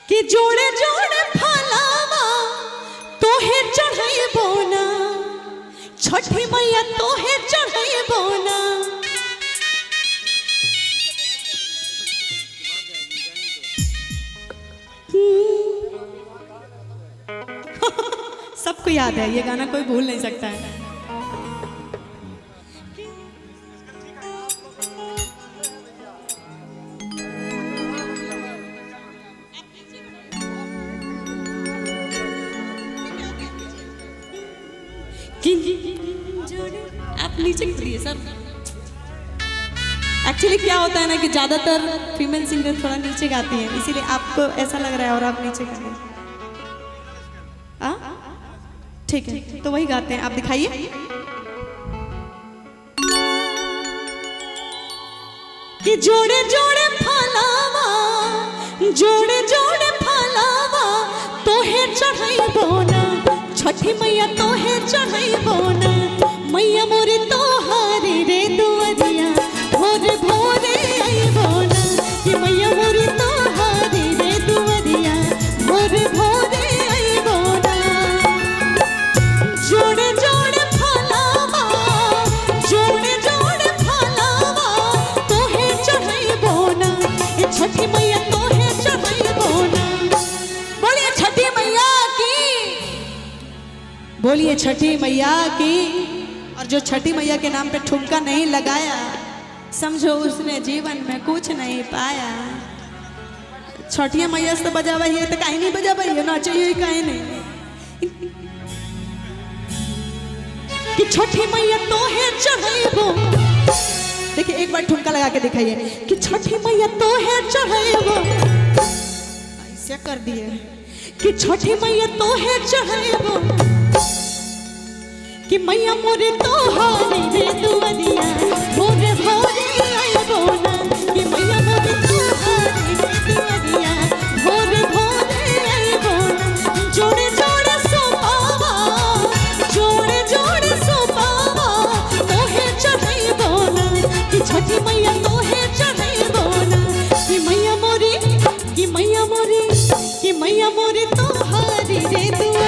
कि जोड़े जोड़े फलावा तोहे चढ़ाई बोना, छठी मैया तोहे चढ़ाई बोना। सबको याद है ये गाना, कोई भूल नहीं सकता है। आप नीचे करिए सर। एक्चुअली क्या होता है ना कि ज्यादातर फीमेल सिंगर थोड़ा नीचे गाती हैं, इसीलिए आपको ऐसा लग रहा है और आप नीचे करिए। ठीक है, तो वही गाते हैं, आप दिखाइए। कि जोड़े जोड़े फलावा, जोड़े जोड़े फलावा तोहे चढ़ाई बोना, छठी मैया तोहे चढ़ाई बोना। मैया मोरे तोहारे रे दुआरिया भोरे भोरे आई बोना, कि मैया मोरे तोहारे रे दुआरिया भोरे भोरे आई बोना। जोड़े जोड़े फलावा, जोड़े जोड़े फलावा तोहे चढ़ाई बोना, ये छठी मैया तोहे चढ़ाई बोना। बोलिए छठी मैया की, बोलिए छठी मैया की। और जो छठी मैया के नाम पे ठुमका नहीं लगाया, समझो उसने जीवन में कुछ नहीं पाया। छठिया मैया से तो बजावा ही है, तो कहीं नहीं बजावा ही ना चाहिए, कहीं नहीं। कि छठी मैया तोहे चढ़ाइबो, देखिए एक बार ठुमका लगा के दिखाइए। कि छठी मैया तोहे चढ़ाइबो, ऐसे कर दिए। कि छठी मैया तोहे चढ़ाइबो, कि मैया मोरे तोहारे रे दुआरिया भोरे भोरे आइबो ना, कि मैया मोरे तोहारे रे दुआरिया भोरे भोरे आइबो ना। जोड़े जोड़े सोपावा, जोड़े जोड़े सोपावा तोहे चढ़ाइबो ना, कि छठी मैया तोहे चढ़ाइबो ना। कि मैया मोरे, कि मैया मोरे, कि मैया मोरे तोहारे रे दुआरिया